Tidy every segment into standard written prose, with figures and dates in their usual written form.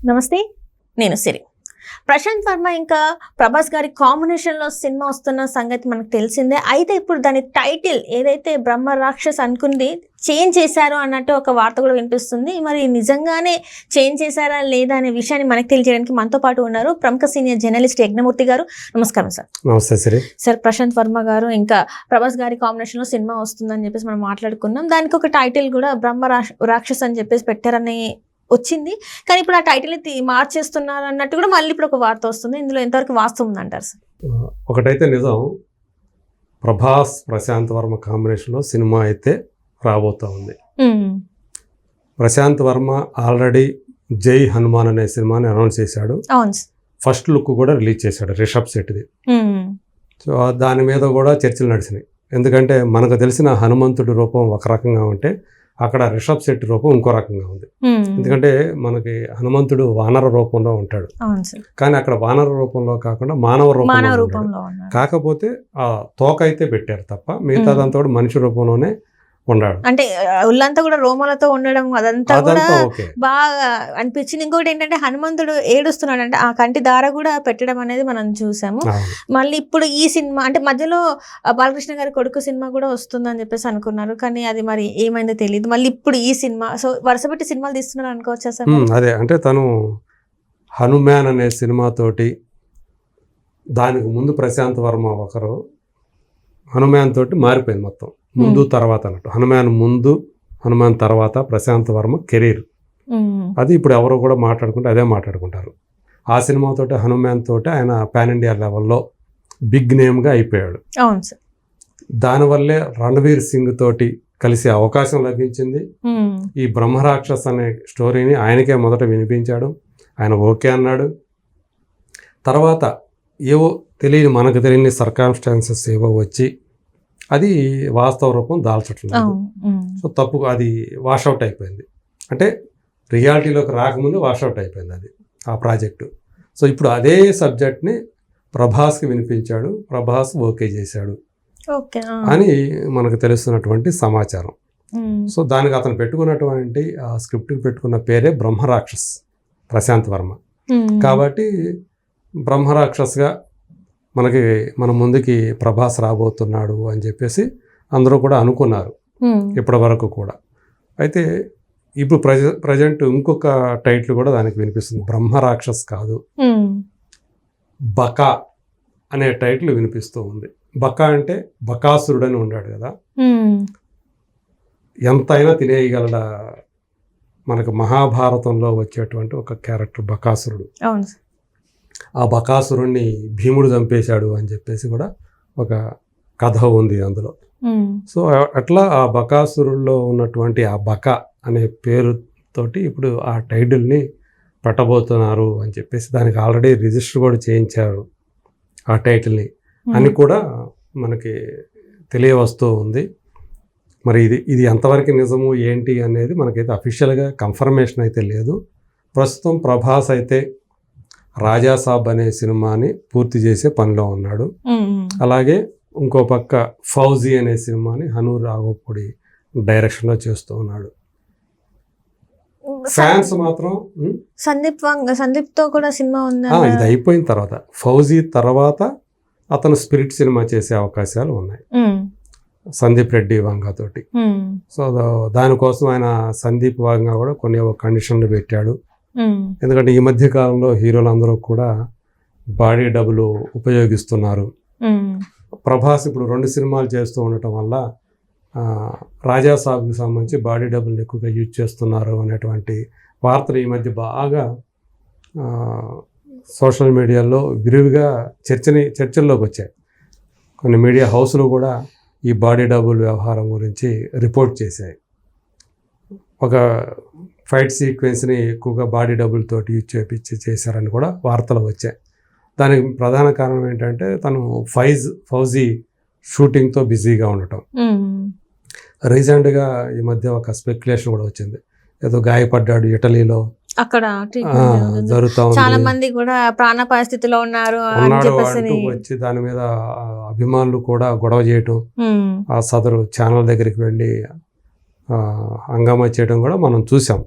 నమస్తే, నేను సిరి. ప్రశాంత్ వర్మ ఇంకా ప్రభాస్ గారి కాంబినేషన్లో సినిమా వస్తున్న సంగతి మనకు తెలిసిందే. అయితే ఇప్పుడు దాని టైటిల్ ఏదైతే బ్రహ్మ రాక్షస్ అనుకుంది చేంజ్ చేశారు అన్నట్టు ఒక వార్త కూడా వినిపిస్తుంది. మరి నిజంగానే చేంజ్ చేశారా లేదా అనే విషయాన్ని మనకు తెలియజేయడానికి మనతో పాటు ఉన్నారు ప్రముఖ సీనియర్ జర్నలిస్ట్ యజ్ఞమూర్తి గారు. నమస్కారం సార్. నమస్తే సిరి. సార్, ప్రశాంత్ వర్మ గారు ఇంకా ప్రభాస్ గారి కాంబినేషన్లో సినిమా వస్తుందని చెప్పేసి మనం మాట్లాడుకున్నాం. దానికి ఒక టైటిల్ కూడా బ్రహ్మ రాక్షస్ అని చెప్పేసి పెట్టారని వచ్చింది. కానీ ఇప్పుడు ఆ టైటిల్ మార్చేస్తున్నారు అన్నట్టు కూడా మళ్ళీ ఇప్పుడు ఒక వార్త వస్తుంది. ఇందులో ఎంతవరకు వాస్తవం ఉందంటారు సార్? ఒకటైతే నిజం, ప్రభాస్ ప్రశాంత్ వర్మ కాంబినేషన్లో సినిమా అయితే రాబోతా ఉంది. ప్రశాంత్ వర్మ ఆల్రెడీ జై హనుమాన్ అనే సినిమాని అనౌన్స్ చేశాడు. ఫస్ట్ లుక్ కూడా రిలీజ్ చేశాడు రిషబ్ శెట్టిది. సో దాని మీద కూడా చర్చలు నడిచినాయి. ఎందుకంటే మనకు తెలిసిన హనుమంతుడి రూపం ఒక రకంగా ఉంటే అక్కడ రిషబ్ శెట్టి రూపం ఇంకో రకంగా ఉంది. ఎందుకంటే మనకి హనుమంతుడు వానర రూపంలో ఉంటాడు, కానీ అక్కడ వానర రూపంలో కాకుండా మానవ రూపంలో కాకపోతే ఆ తోక అయితే పెట్టారు తప్ప మిగతాదంతా కూడా మనిషి రూపంలోనే ఉన్నాడు. అంటే ఒళ్ళంతా కూడా రోమాలతో ఉండడం అదంతా కూడా బాగా అనిపించింది. ఇంకోటి ఏంటంటే హనుమంతుడు ఏడుస్తున్నాడు అంటే ఆ కంటి దార కూడా పెట్టడం అనేది మనం చూసాము. మళ్ళీ ఇప్పుడు ఈ సినిమా అంటే మధ్యలో బాలకృష్ణ గారి కొడుకు సినిమా కూడా వస్తుందని చెప్పేసి అనుకున్నారు, కానీ అది మరి ఏమైందో తెలియదు. మళ్ళీ ఇప్పుడు ఈ సినిమా, సో వరుసపెట్టి సినిమాలు తీస్తున్నారు అనుకోవచ్చా సార్? అదే, అంటే తను హనుమాన్ అనే సినిమాతోటి, దానికి ముందు ప్రశాంత్ వర్మ ఒకరు హనుమాన్ తోటి మారిపోయింది మొత్తం, ముందు తర్వాత అన్నట్టు. హనుమాన్ ముందు, హనుమాన్ తర్వాత ప్రశాంత్ వర్మ కెరీర్ అది ఇప్పుడు ఎవరు కూడా మాట్లాడుకుంటే అదే మాట్లాడుకుంటారు. ఆ సినిమాతోటి హనుమాన్ తోటి ఆయన పాన్ ఇండియా లెవెల్లో బిగ్ నేమ్గా అయిపోయాడు. దానివల్లే రణవీర్ సింగ్ తోటి కలిసే అవకాశం లభించింది. ఈ బ్రహ్మరాక్షస్ అనే స్టోరీని ఆయనకే మొదట వినిపించాడు, ఆయన ఓకే అన్నాడు. తర్వాత ఏవో మనకు తెలియని సర్కమ్స్టాన్సెస్ ఏవో వచ్చి అది వాస్తవ రూపం దాల్చట్లేదు. సో తప్పు, అది వాషౌట్ అయిపోయింది. అంటే రియాలిటీలోకి రాకముందు వాషౌట్ అయిపోయింది అది, ఆ ప్రాజెక్టు. సో ఇప్పుడు అదే సబ్జెక్ట్ని ప్రభాస్కి వినిపించాడు, ప్రభాస్ ఓకే చేశాడు అని మనకు తెలుస్తున్నటువంటి సమాచారం. సో దానికి అతను పెట్టుకున్నటువంటి ఆ స్క్రిప్ట్కి పెట్టుకున్న పేరే బ్రహ్మరాక్షస్ ప్రశాంత్ వర్మ. కాబట్టి బ్రహ్మరాక్షస్గా మన ముందుకి ప్రభాస్ రాబోతున్నాడు అని చెప్పేసి అందరూ కూడా అనుకున్నారు ఇప్పటి వరకు కూడా. అయితే ఇప్పుడు ప్రజెంట్ ఇంకొక టైటిల్ కూడా దానికి వినిపిస్తుంది. బ్రహ్మరాక్షస్ కాదు, బకా అనే టైటిల్ వినిపిస్తూ ఉంది. బకా అంటే బకాసురుడు అని ఉన్నాడు కదా, ఎంతైనా తినేయగలడ. మనకు మహాభారతంలో వచ్చేటువంటి ఒక క్యారెక్టర్ బకాసురుడు. ఆ బకాసురుణ్ణి భీముడు చంపేశాడు అని చెప్పేసి కూడా ఒక కథ ఉంది అందులో. సో అట్లా ఆ బకాసురుల్లో ఉన్నటువంటి ఆ బక అనే పేరుతోటి ఇప్పుడు ఆ టైటిల్ని పెట్టబోతున్నారు అని చెప్పేసి, దానికి ఆల్రెడీ రిజిస్టర్ కూడా చేయించారు ఆ టైటిల్ని అని కూడా మనకి తెలియవస్తూ ఉంది. మరి ఇది ఎంతవరకు నిజము ఏంటి అనేది మనకైతే అఫీషియల్గా కన్ఫర్మేషన్ అయితే లేదు. ప్రస్తుతం ప్రభాస్ అయితే రాజాసాబ్ అనే సినిమాని పూర్తి చేసే పనిలో ఉన్నాడు. అలాగే ఇంకో పక్క ఫౌజీ అనే సినిమాని హను రాఘోపూడి డైరెక్షన్లో చేస్తూ ఉన్నాడు. ఫ్యాన్స్ మాత్రం సందీప్తో కూడా సినిమా ఉంది. ఇది అయిపోయిన తర్వాత ఫౌజీ తర్వాత అతను స్పిరిట్ సినిమా చేసే అవకాశాలు ఉన్నాయి సందీప్ రెడ్డి వంగతోటి. సో దానికోసం ఆయన సందీప్ వంగ కూడా కొన్ని కండిషన్లు పెట్టాడు. ఎందుకంటే ఈ మధ్య కాలంలో హీరోలందరూ కూడా బాడీ డబుల్ ఉపయోగిస్తున్నారు. ప్రభాస్ ఇప్పుడు 2 సినిమాలు చేస్తూ ఉండటం వల్ల రాజాసాబ్కి సంబంధించి బాడీ డబుల్ ఎక్కువగా యూజ్ చేస్తున్నారు అనేటువంటి వార్తలు ఈ మధ్య బాగా సోషల్ మీడియాలో విరివిగా చర్చల్లోకి వచ్చాయి. కొన్ని మీడియా హౌస్లు కూడా ఈ బాడీ డబుల్ వ్యవహారం గురించి రిపోర్ట్ చేశాయి. ఒక ఫైట్ సీక్వెన్స్ని ఎక్కువగా బాడీ డబుల్ తోటి యూజ్ చేశారని కూడా వార్తలు వచ్చాయి. దానికి ప్రధాన కారణం ఏంటంటే తను ఫౌజీ షూటింగ్తో బిజీగా ఉండటం. రీసెంట్గా ఈ మధ్య ఒక స్పెక్యులేషన్ కూడా వచ్చింది, ఏదో గాయపడ్డాడు ఇటలీలో, అక్కడ జరుగుతా చాలా మంది కూడా ప్రాణాపాయ స్థితిలో ఉన్నారు అంటూ వచ్చి దాని మీద అభిమానులు కూడా గొడవ చేయటం, ఆ సదరు ఛానల్ దగ్గరికి వెళ్ళి హంగామా చేయడం కూడా మనం చూసాం.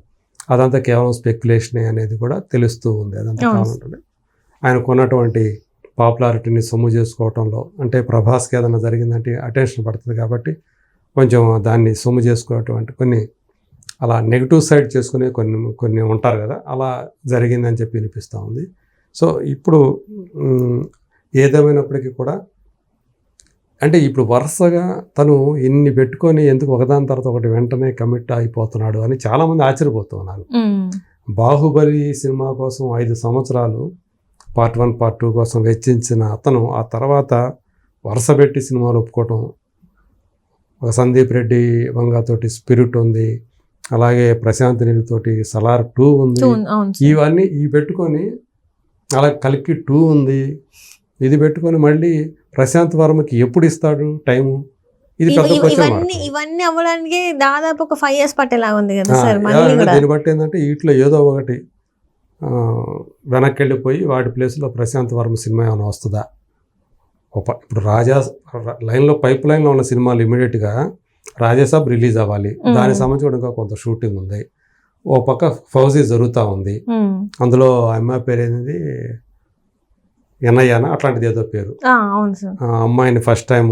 అదంతా కేవలం స్పెక్యులేషనే అనేది కూడా తెలుస్తూ ఉంది. అదంతా కావాలంటే ఆయనకు ఉన్నటువంటి పాపులారిటీని సొమ్ము చేసుకోవటంలో, అంటే ప్రభాస్కి ఏదైనా జరిగిందంటే అటెన్షన్ పడుతుంది కాబట్టి కొంచెం దాన్ని సొమ్ము చేసుకోవటువంటి కొన్ని అలా నెగిటివ్ సైడ్ చేసుకునే కొన్ని ఉంటారు కదా, అలా జరిగిందని చెప్పి వినిపిస్తూ ఉంది. సో ఇప్పుడు ఏదేమైనప్పటికీ కూడా అంటే ఇప్పుడు వరుసగా తను ఇన్ని పెట్టుకొని ఎందుకు ఒకదాని తర్వాత ఒకటి వెంటనే కమిట్ అయిపోతున్నాడు అని చాలామంది ఆశ్చర్యపోతున్నారు. బాహుబలి సినిమా కోసం 5 సంవత్సరాలు పార్ట్ 1 పార్ట్ 2 కోసం వెచ్చించిన అతను ఆ తర్వాత వరుస పెట్టి సినిమాలు ఒప్పుకోవటం, ఒక సందీప్ రెడ్డి వంగతోటి స్పిరిట్ ఉంది, అలాగే ప్రశాంత్ నీల్ తోటి సలార్ 2 ఉంది, ఇవన్నీ పెట్టుకొని అలా కల్కి 2 ఉంది, ఇది పెట్టుకొని మళ్ళీ ప్రశాంత్ వర్మకి ఎప్పుడు ఇస్తాడు టైము? ఇది ఇవన్నీ అవ్వడానికి దాదాపు ఒక 5 years పట్టేలా ఉంది కదా సార్. దీన్ని బట్టి ఏంటంటే వీటిలో ఏదో ఒకటి వెనక్కి వెళ్ళిపోయి వాటి ప్లేస్లో ప్రశాంత్ వర్మ సినిమా ఏమైనా వస్తుందా? ఇప్పుడు రాజా లైన్లో పైప్ లైన్లో ఉన్న సినిమాలు ఇమీడియట్గా రాజాసాబ్ రిలీజ్ అవ్వాలి, దానికి సంబంధించి కూడా ఇంకా కొంత షూటింగ్ ఉంది. ఓ పక్క ఫౌజీ జరుగుతూ ఉంది, అందులో అమ్మాయి పేరు ఏంది ఎన్నయ్యానా అట్లాంటిది ఏదో పేరు, అమ్మాయిని ఫస్ట్ టైం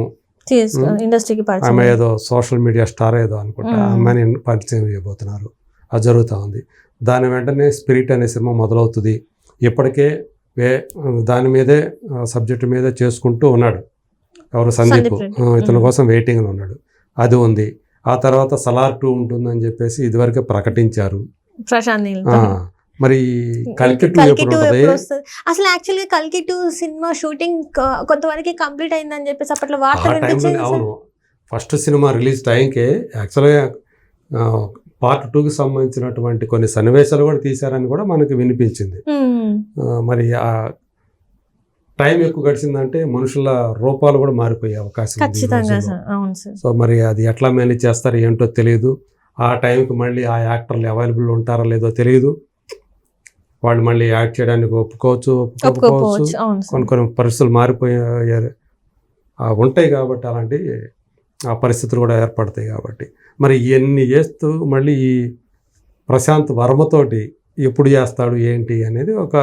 ఇండస్ట్రీకి ఆమె ఏదో సోషల్ మీడియా స్టార్ ఏదో అనుకుంటా, అమ్మాయిని పరిచయం చేయబోతున్నారు, అది జరుగుతూ ఉంది. దాని వెంటనే స్పిరిట్ అనే సినిమా మొదలవుతుంది. ఇప్పటికే దాని మీదే సబ్జెక్టు మీదే చేసుకుంటూ ఉన్నాడు ఎవరు, సందీప్, ఇతని కోసం వెయిటింగ్లో ఉన్నాడు, అది ఉంది. ఆ తర్వాత సలార్ 2 ఉంటుందని చెప్పేసి ఇదివరకే ప్రకటించారు. మరి కల్కి 2 ఎప్పుడు ఉంటుంది? అసలు యాక్చువల్గా కల్కి 2 సినిమా షూటింగ్ కొంతవరకు కంప్లీట్ అయిందని చెప్పేసి అప్పట్లో వార్తలు. అవును, ఫస్ట్ సినిమా రిలీజ్ టైంకే యాక్చువల్గా పార్ట్ 2కి సంబంధించినటువంటి కొన్ని సన్నివేశాలు కూడా తీశారని కూడా మనకు వినిపించింది. మరి ఆ టైం ఎక్కువ గడిచిందంటే మనుషుల రూపాలు కూడా మారిపోయే అవకాశం ఉంది. సో మరి అది ఎట్లా మేనేజ్ చేస్తారో ఏంటో తెలియదు. ఆ టైంకి మళ్ళీ ఆ యాక్టర్లు అవైలబుల్ ఉంటారో లేదో తెలియదు. వాళ్ళు మళ్ళీ యాక్ట్ చేయడానికి ఒప్పుకోవచ్చు. కొన్ని పరిస్థితులు మారిపోయారు ఉంటాయి కాబట్టి అలాంటి ఆ పరిస్థితులు కూడా ఏర్పడతాయి కాబట్టి మరి ఇవన్నీ చేస్తూ మళ్ళీ ఈ ప్రశాంత్ వర్మతోటి ఎప్పుడు చేస్తాడు ఏంటి అనేది ఒక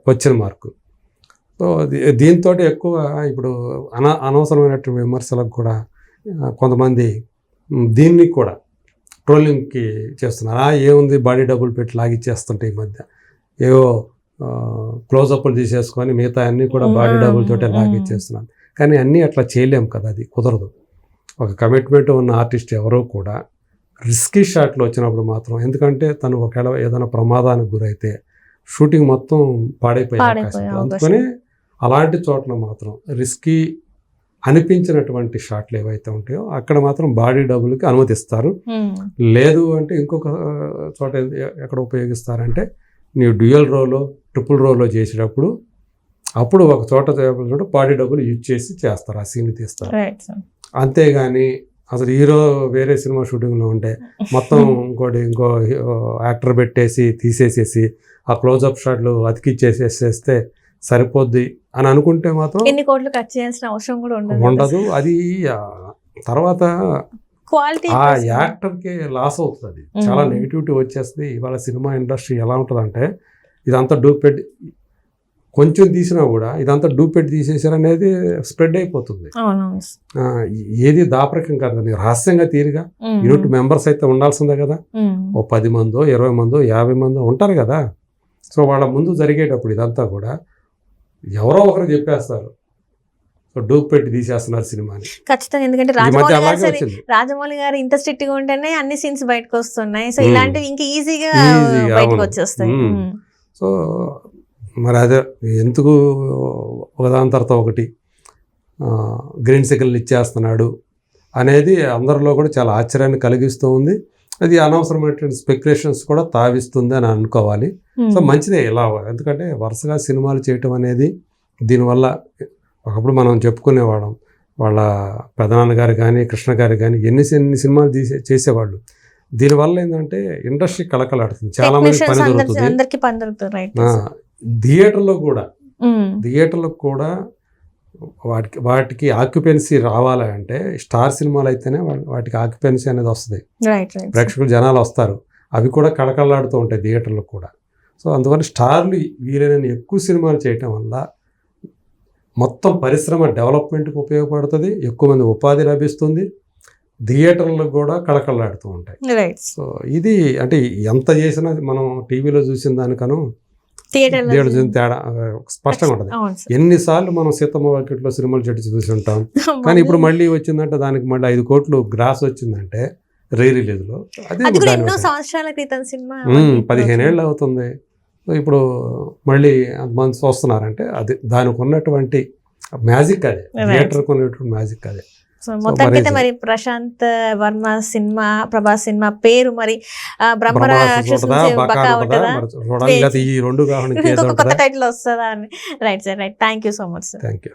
క్వశ్చన్ మార్క్. సో దీంతో ఎక్కువ ఇప్పుడు అనవసరమైనటువంటి విమర్శలకు కూడా కొంతమంది దీన్ని కూడా ట్రోలింగ్కి చేస్తున్నారు. ఏముంది బాడీ డబ్బులు పెట్టి లాగిచ్చేస్తుంటే ఈ మధ్య ఏవో క్లోజప్లు తీసేసుకొని మిగతా అన్నీ కూడా బాడీ డబ్బులతోటే లాగిచ్చేస్తున్నాను. కానీ అన్నీ అట్లా చేయలేము కదా, అది కుదరదు. ఒక కమిట్మెంట్ ఉన్న ఆర్టిస్ట్ ఎవరో కూడా రిస్కీ షాట్లు వచ్చినప్పుడు మాత్రం, ఎందుకంటే తను ఒకవేళ ఏదైనా ప్రమాదానికి గురైతే షూటింగ్ మొత్తం పాడైపోయే అవకాశం. అందుకని అలాంటి చోట్ల మాత్రం రిస్కీ అనిపించినటువంటి షాట్లు ఏవైతే ఉంటాయో అక్కడ మాత్రం బాడీ డబ్బులకి అనుమతిస్తారు. లేదు అంటే ఇంకొక చోట ఎక్కడ ఉపయోగిస్తారంటే నీవు డ్యూయల్ రోలో ట్రిపుల్ రోలో చేసేటప్పుడు అప్పుడు ఒక చోట బాడీ డబ్బులు యూజ్ చేసి చేస్తారు, ఆ సీన్ తీస్తారు. అంతేగాని అసలు హీరో వేరే సినిమా షూటింగ్లో ఉంటే మొత్తం ఇంకో యాక్టర్ పెట్టేసి తీసేసేసి ఆ క్లోజప్ షాట్లు అతికిచ్చేసేస్తే సరిపోద్ది అని అనుకుంటే మాత్రం ఎన్ని కోట్లు ఖర్చు చేయాల్సిన అవసరం కూడా ఉండదు. అది తర్వాత ఆ యాక్టర్కి లాస్ అవుతుంది, చాలా నెగిటివిటీ వచ్చేస్తుంది. ఇవాళ సినిమా ఇండస్ట్రీ ఎలా ఉంటుందంటే ఇదంతా డూప్లికేట్, కొంచెం తీసినా కూడా ఇదంతా డూప్లికేట్ తీసేసారనేది స్ప్రెడ్ అయిపోతుంది. ఏది దాపరికం కాదు, రహస్యంగా తీరుగా యూనిట్ మెంబర్స్ అయితే ఉండాల్సిందే కదా. ఓ 10 మందో 20 మందో 50 మందో ఉంటారు కదా. సో వాళ్ళ ముందు జరిగేటప్పుడు ఇదంతా కూడా ఎవరో ఒకరు చెప్పేస్తారు, సో డూప్లికేట్ తీసేస్తున్నారు సినిమాని. ఖచ్చితంగా, ఎందుకంటే రాజమౌళి గారు ఇంత స్ట్రిక్ట్ గా ఉంటేనే అన్ని సీన్స్ బయటకు వస్తున్నాయి. సో ఇలాంటివి ఇంకా ఈజీగా బయటకు వచ్చేస్తాయి. సో మరి అదే ఎందుకు ఒకదాని తర్వాత ఒకటి గ్రీన్ సిగ్నల్ ఇచ్చేస్తున్నాడు అనేది అందరిలో కూడా చాలా ఆశ్చర్యాన్ని కలిగిస్తూ ఉంది. అది అనవసరమైనటువంటి స్పెక్యులేషన్స్ కూడా తావిస్తుంది అని అనుకోవాలి. సో మంచిదే ఇలా, ఎందుకంటే వరుసగా సినిమాలు చేయటం అనేది దీనివల్ల ఒకప్పుడు మనం చెప్పుకునేవాళ్ళం, వాళ్ళ పెదనాన్నగారు కానీ కృష్ణ గారు కానీ ఎన్ని సినిమాలు చేసేవాళ్ళు. దీనివల్ల ఏంటంటే ఇండస్ట్రీ కళకళాడుతుంది, చాలా మంది పని దొరుకుతుంది. థియేటర్లో కూడా వాటికి ఆక్యుపెన్సీ రావాలంటే స్టార్ సినిమాలు అయితేనే వాటికి ఆక్యుపెన్సీ అనేది వస్తుంది, ప్రేక్షకులు జనాలు వస్తారు. అవి కూడా కళకళలాడుతూ ఉంటాయి థియేటర్లో కూడా. సో అందువల్ల స్టార్లు వీలైన ఎక్కువ సినిమాలు చేయటం వల్ల మొత్తం పరిశ్రమ డెవలప్మెంట్కి ఉపయోగపడుతుంది, ఎక్కువ మంది ఉపాధి లభిస్తుంది, థియేటర్లు కూడా కళకళలాడుతూ ఉంటాయి. రైట్. సో ఇది అంటే ఎంత చేసినా మనం టీవీలో చూసిన దానికను థియేటర్ థియేటర్ చూసిన తేడా స్పష్టంగా ఉంటుంది. అవును సార్. ఎన్నిసార్లు మనం సీతమ్మ వాకిట్లో సినిమాలు చెట్టు చూసి ఉంటాం, కానీ ఇప్పుడు మళ్ళీ వచ్చిందంటే దానికి మళ్ళీ 5 కోట్లు గ్రాస్ వచ్చిందంటే రీ రిలీజ్లో. అది కూడా ఎన్నో సంవత్సరాల క్రితం సినిమా, 15 ఏళ్ళు అవుతుంది. సో ఇప్పుడు మళ్ళీ అంతమంది చూస్తున్నారంటే అది దానికి ఉన్నటువంటి మ్యాజిక్, అదే థియేటర్కి ఉన్నటువంటి మ్యాజిక్ అదే. సో మొత్తానికైతే మరి ప్రశాంత్ వర్మ సినిమా, ప్రభాస్ సినిమా పేరు మరి బ్రహ్మరాక్షసు బకా ఉంటుందా, చూడాలి. ఈ 2 కాకుండా ఇంకొక కొత్త టైటిల్ వస్తుందా అని. Right sir, right. Thank you so much sir. Thank you.